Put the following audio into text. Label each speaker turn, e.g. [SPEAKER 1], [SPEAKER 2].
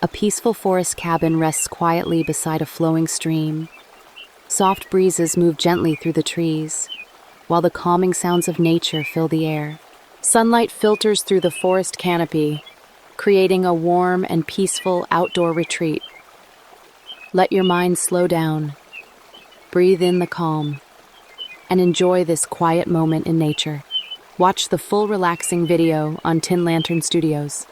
[SPEAKER 1] A peaceful forest cabin rests quietly beside a flowing stream. Soft breezes move gently through the trees, while the calming sounds of nature fill the air. Sunlight filters through the forest canopy, creating a warm and peaceful outdoor retreat. Let your mind slow down, breathe in the calm, and enjoy this quiet moment in nature. Watch the full relaxing video on Tin Lantern Studios.